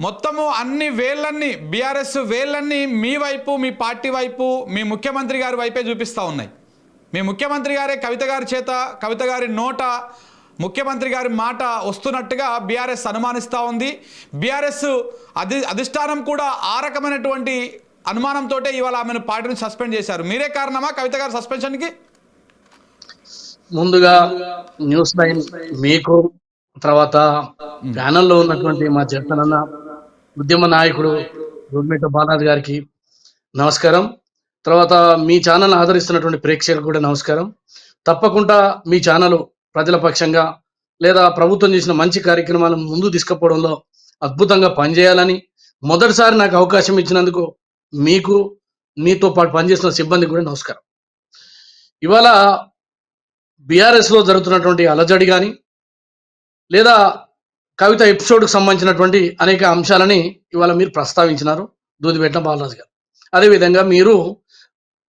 మొత్తము అన్ని వేళ్ళన్నీ బీఆర్ఎస్ వేళ్ళన్నీ మీ వైపు, మీ పార్టీ వైపు, మీ ముఖ్యమంత్రి గారి వైపే చూపిస్తూ ఉన్నాయి. మీ ముఖ్యమంత్రి గారే కవిత గారి చేత, కవిత గారి నోట ముఖ్యమంత్రి గారి మాట వస్తున్నట్టుగా బీఆర్ఎస్ అనుమానిస్తూ ఉంది. బీఆర్ఎస్ అధిష్టానం కూడా ఆ రకమైనటువంటి అనుమానంతో ఇవాళ ఆమెను పార్టీని సస్పెండ్ చేశారు. మీరే కారణమా కవిత గారి సస్పెన్షన్కి? ముందుగా న్యూస్ లైన్ మీకు, తర్వాత ప్యానల్లో ఉన్నటువంటి మా జగనన్న ఉద్యమ నాయకుడు రోడ్మేట బాలాజీ గారికి నమస్కారం. తర్వాత మీ ఛానల్ ఆదరిస్తున్నటువంటి ప్రేక్షకులకు కూడా నమస్కారం. తప్పకుండా మీ ఛానల్ ప్రజల పక్షంగా లేదా ప్రభుత్వం చేసిన మంచి కార్యక్రమాలను ముందు తీసుకుపోవడంలో అద్భుతంగా పనిచేయాలని, మొదటిసారి నాకు అవకాశం ఇచ్చినందుకు మీకు, మీతో పాటు పనిచేస్తున్న సిబ్బందికి కూడా నమస్కారం. ఇవాళ బీఆర్ఎస్లో జరుగుతున్నటువంటి అలజడి కానీ లేదా కవిత ఎపిసోడ్కి సంబంధించినటువంటి అనేక అంశాలని ఇవాళ మీరు ప్రస్తావించినారు, దూదిపెట్టిన బాలరాజు గారు. అదేవిధంగా మీరు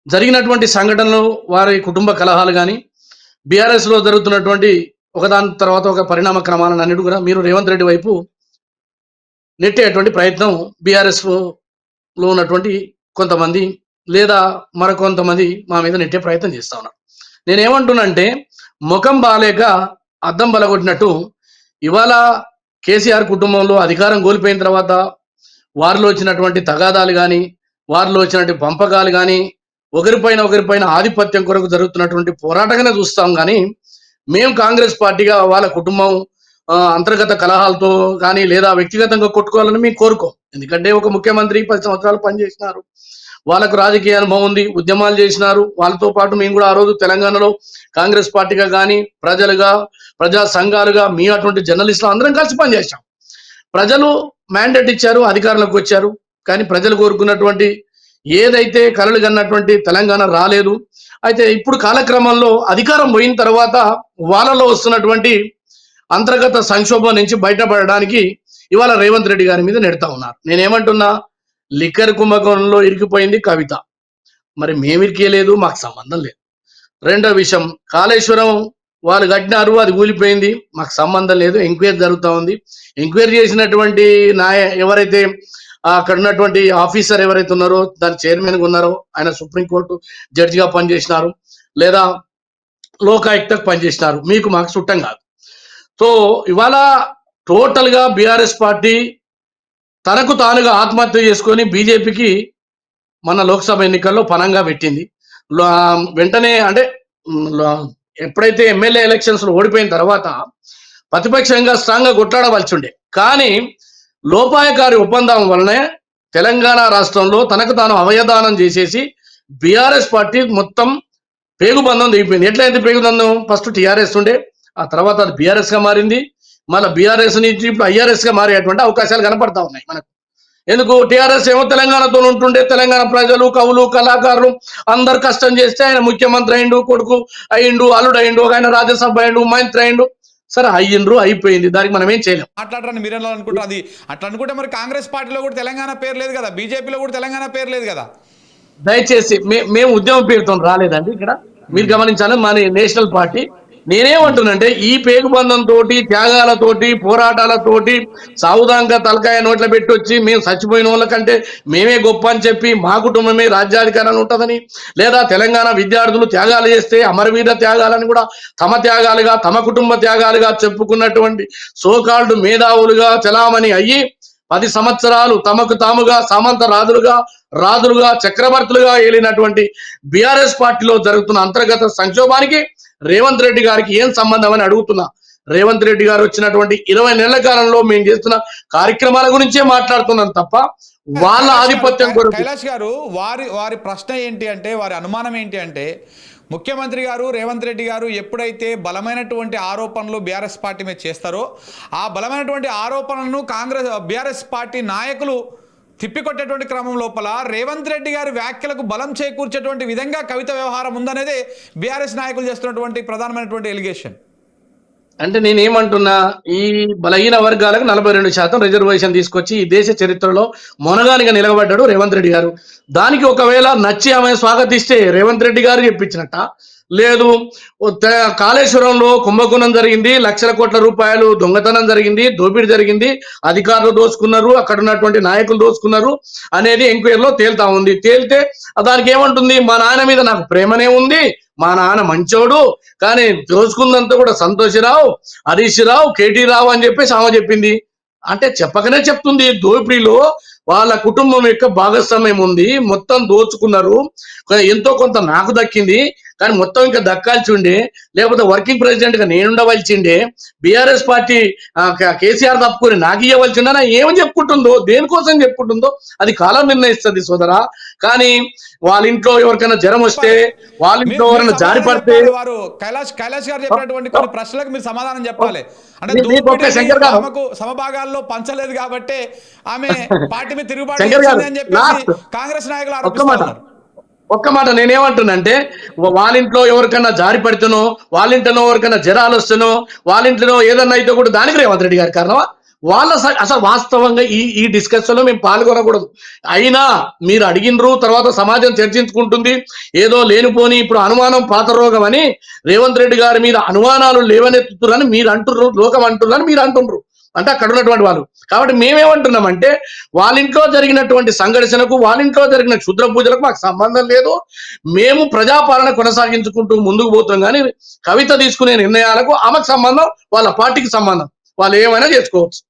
జరిగినటువంటి సంఘటనలు, వారి కుటుంబ కలహాలు కానీ, బీఆర్ఎస్లో జరుగుతున్నటువంటి ఒకదాని తర్వాత ఒక పరిణామ క్రమాలను అన్నిటి కూడా మీరు రేవంత్ రెడ్డి వైపు నెట్టేటువంటి ప్రయత్నం బీఆర్ఎస్లో ఉన్నటువంటి కొంతమంది లేదా మరికొంతమంది మా మీద నెట్టే ప్రయత్నం చేస్తా ఉన్నారు. నేనేమంటున్నానంటే, ముఖం బాలేక అద్దం బలగొట్టినట్టు ఇవాళ కేసీఆర్ కుటుంబంలో అధికారం కోల్పోయిన తర్వాత వారిలో వచ్చినటువంటి తగాదాలు కానీ, వారిలో వచ్చినటువంటి పంపకాలు కానీ, ఒకరిపైన ఆధిపత్యం కొరకు జరుగుతున్నటువంటి పోరాటంగానే చూస్తాం. కానీ మేము కాంగ్రెస్ పార్టీగా వాళ్ళ కుటుంబం అంతర్గత కలహాలతో కానీ లేదా వ్యక్తిగతంగా కొట్టుకోవాలని మేము కోరుకోం. ఎందుకంటే ఒక ముఖ్యమంత్రి 10 సంవత్సరాలు పనిచేసినారు, వాళ్ళకు రాజకీయ అనుభవం ఉంది, ఉద్యమాలు చేసినారు. వాళ్ళతో పాటు మేము కూడా ఆ రోజు తెలంగాణలో కాంగ్రెస్ పార్టీగా కానీ, ప్రజలుగా, ప్రజా సంఘాలుగా, మీ అటువంటి జర్నలిస్టులు అందరం కలిసి పనిచేసాం. ప్రజలు మ్యాండేట్ ఇచ్చారు, అధికారంలోకి వచ్చారు. కానీ ప్రజలు కోరుకున్నటువంటి ఏదైతే కలలు కన్నటువంటి తెలంగాణ రాలేదు. అయితే ఇప్పుడు కాలక్రమంలో అధికారం పోయిన తర్వాత వాళ్ళలో వస్తున్నటువంటి అంతర్గత సంక్షోభం నుంచి బయటపడడానికి ఇవాళ రేవంత్ రెడ్డి గారి మీద నెడతా ఉన్నారు. నేనేమంటున్నా, లిక్కర్ కుంభకోణంలో ఇరికిపోయింది కవిత, మరి మేము ఇరికేయలేదు, మాకు సంబంధం లేదు. రెండో విషయం, కాళేశ్వరం వాళ్ళు కట్టినారు, అది కూలిపోయింది, మాకు సంబంధం లేదు, ఎంక్వైరీ జరుగుతూ ఉంది. ఎంక్వైరీ చేసినటువంటి ఎవరైతే అక్కడ ఉన్నటువంటి ఆఫీసర్ ఎవరైతే ఉన్నారో, దాని చైర్మన్గా ఉన్నారో, ఆయన సుప్రీంకోర్టు జడ్జిగా పనిచేసినారు లేదా లోకాయుక్తకు పనిచేసినారు. మీకు మాకు చుట్టం కాదు. సో ఇవాళ టోటల్గా బీఆర్ఎస్ పార్టీ తనకు తానుగా ఆత్మహత్య చేసుకొని బీజేపీకి మన లోక్సభ ఎన్నికల్లో పనంగా పెట్టింది. వెంటనే అంటే ఎప్పుడైతే ఎమ్మెల్యే ఎలక్షన్స్లో ఓడిపోయిన తర్వాత ప్రతిపక్షంగా స్ట్రాంగ్గా కొట్లాడవలసి ఉండే. కానీ లోపాయకారి ఒప్పందం వలనే తెలంగాణ రాష్ట్రంలో తనకు తాను అవయదానం చేసేసి బీఆర్ఎస్ పార్టీ మొత్తం పేగుబంధం దిగిపోయింది. ఎట్లయితే పేగుబంధం, ఫస్ట్ టీఆర్ఎస్ ఉండే, ఆ తర్వాత అది బీఆర్ఎస్గా మారింది, మళ్ళీ బీఆర్ఎస్ నుంచి ఇప్పుడు ఐఆర్ఎస్గా మారేటువంటి అవకాశాలు కనపడతా ఉన్నాయి మనకు. ఎందుకు, టీఆర్ఎస్ ఏమో తెలంగాణతో ఉంటుండే, తెలంగాణ ప్రజలు, కవులు, కళాకారులు అందరు కష్టం చేస్తే ఆయన ముఖ్యమంత్రి అయిండు, కొడుకు అయిండు, అల్లుడు అయిండు, ఆయన రాజ్యసభ అయిండు, మంత్రి అయిండు. సరే అయ్యిండ్రు, అయిపోయింది, దానికి మనం ఏం చేయలేం. మాట్లాడరని మీరు అనుకుంటారు. అది అట్లా అనుకుంటే మరి కాంగ్రెస్ పార్టీలో కూడా తెలంగాణ పేరు లేదు కదా, బీజేపీలో కూడా తెలంగాణ పేరు లేదు కదా. దయచేసి మేము ఉద్యమ పేరుతో రాలేదండి ఇక్కడ, మీరు గమనించాలి. మన నేషనల్ పార్టీ. నేనేమంటున్నానంటే, ఈ పేగుబంధంతో, త్యాగాలతోటి, పోరాటాలతోటి సావుదాంగా తలకాయ నోట్ల పెట్టొచ్చి మేము చచ్చిపోయిన వాళ్ళకంటే మేమే గొప్ప అని చెప్పి మా కుటుంబమే రాజ్యాధికారాన్ని ఉంటుందని, లేదా తెలంగాణ విద్యార్థులు త్యాగాలు చేస్తే అమరవీర త్యాగాలని కూడా తమ త్యాగాలుగా, తమ కుటుంబ త్యాగాలుగా చెప్పుకున్నటువంటి సోకాల్డ్ మేధావులుగా చలామణి అయ్యి 10 సంవత్సరాలు తమకు తాముగా సామంత రాజులుగా చక్రవర్తులుగా ఏలినటువంటి బీఆర్ఎస్ పార్టీలో జరుగుతున్న అంతర్గత సంక్షోభానికి రేవంత్ రెడ్డి గారికి ఏం సంబంధం అని అడుగుతున్నా. రేవంత్ రెడ్డి గారు వచ్చినటువంటి 20 నెలల కాలంలో మేము చేస్తున్న కార్యక్రమాల గురించే మాట్లాడుతున్నాం తప్ప వాళ్ళ ఆధిపత్యం కొరకు. కైలాష్ గారు, వారి ప్రశ్న ఏంటి అంటే, వారి అనుమానం ఏంటి అంటే, ముఖ్యమంత్రి గారు రేవంత్ రెడ్డి గారు ఎప్పుడైతే బలమైనటువంటి ఆరోపణలు బీఆర్ఎస్ పార్టీ మీద చేస్తారో, ఆ బలమైనటువంటి ఆరోపణలను బీఆర్ఎస్ పార్టీ నాయకులు తిప్పికొట్టేటువంటి క్రమం లోపల రేవంత్ రెడ్డి గారి వ్యాఖ్యలకు బలం చేకూర్చేటువంటి విధంగా కవిత వ్యవహారం ఉందనేదే బీఆర్ఎస్ నాయకులు చేస్తున్నటువంటి ప్రధానమైనటువంటి ఎలిగేషన్. అంటే నేనేమంటున్నా, ఈ బలహీన వర్గాలకు 42% రిజర్వేషన్ తీసుకొచ్చి ఈ దేశ చరిత్రలో మొనగానిగా నిలబడ్డాడు రేవంత్ రెడ్డి గారు. దానికి ఒకవేళ నచ్చి ఆమె స్వాగతిస్తే రేవంత్ రెడ్డి గారు చెప్పించినట్ట, లేదు. కాళేశ్వరంలో కుంభకోణం జరిగింది, లక్షల కోట్ల రూపాయలు దొంగతనం జరిగింది, దోపిడీ జరిగింది, అధికారులు దోచుకున్నారు, అక్కడ ఉన్నటువంటి నాయకులు దోచుకున్నారు అనేది ఎంక్వైరీలో తేలుతా ఉంది. తేలితే దానికి ఏమంటుంది, మా నాన్న మీద నాకు ప్రేమనే ఉంది, మా నాన్న మంచోడు, కానీ దోచుకుందంతా కూడా సంతోషరావు, హరీష్ రావు, కేటీ రావు అని చెప్పేసి ఆమె చెప్పింది. అంటే చెప్పకనే చెప్తుంది. దోపిడీలో వాళ్ళ కుటుంబం యొక్క భాగస్వామ్యం ఉంది, మొత్తం దోచుకున్నారు, ఎంతో కొంత నాకు దక్కింది, కానీ మొత్తం ఇంకా దక్కాల్సి ఉండే, లేకపోతే వర్కింగ్ ప్రెసిడెంట్ గా నేను ఉండవలసిండే, బీఆర్ఎస్ పార్టీ కేసీఆర్ తప్పుకొని నాకు ఇవ్వవలసి ఉండే, ఏమని చెప్పుకుంటుందో, దేనికోసం చెప్పుకుంటుందో అది కాలం నిర్ణయిస్తుంది సోదరా. కానీ వాళ్ళ ఇంట్లో ఎవరికైనా జ్వరం వస్తే, వాళ్ళ ఇంట్లో ఎవరైనా జారి పడితే, వారు కైలాష్ గారు చెప్పినటువంటి కొన్ని ప్రశ్నలకు మీరు సమాధానం చెప్పాలి. అంటే శంకర్ గారు ఆమెకు సమభాగాల్లో పంచలేదు కాబట్టి ఆమె పార్టీ మీద తిరుగుబాటు శంకర్ గారు చేసింది అని చెప్పేసి కాంగ్రెస్ నాయకులు ఆరోపిస్తున్నారు. ఒక్క మాట నేనేమంటున్నానంటే, వాళ్ళ ఇంట్లో ఎవరికైనా జారి పడితేనో, వాళ్ళ ఇంట్లో ఎవరికైనా జ్వరాలు వస్తేనో, వాళ్ళ ఇంట్లో ఏదన్నా అయితే కూడా దానికి రేవంత్ రెడ్డి గారి కారణమా? వాళ్ళ అసలు వాస్తవంగా ఈ డిస్కషన్ లో మేము పాల్గొనకూడదు. అయినా మీరు అడిగినరు, తర్వాత సమాజం చర్చించుకుంటుంది, ఏదో లేనిపోని ఇప్పుడు అనుమానం పాత రోగం అని రేవంత్ రెడ్డి గారి మీద అనుమానాలు లేవనెత్తుతున్నారని మీరు అంటున్నారు, లోకం అంటున్నారని మీరు అంటున్నారు, అంటే అక్కడ ఉన్నటువంటి వాళ్ళు. కాబట్టి మేమేమంటున్నామంటే, వాళ్ళ ఇంట్లో జరిగినటువంటి సంఘర్షణకు, వాళ్ళ ఇంట్లో జరిగిన క్షుద్ర పూజలకు మాకు సంబంధం లేదు. మేము ప్రజాపాలన కొనసాగించుకుంటూ ముందుకు పోతాం, కానీ కవిత తీసుకునే నిర్ణయాలకు ఆమెకు సంబంధం, వాళ్ళ పార్టీకి సంబంధం, వాళ్ళు ఏమైనా చేసుకోవచ్చు.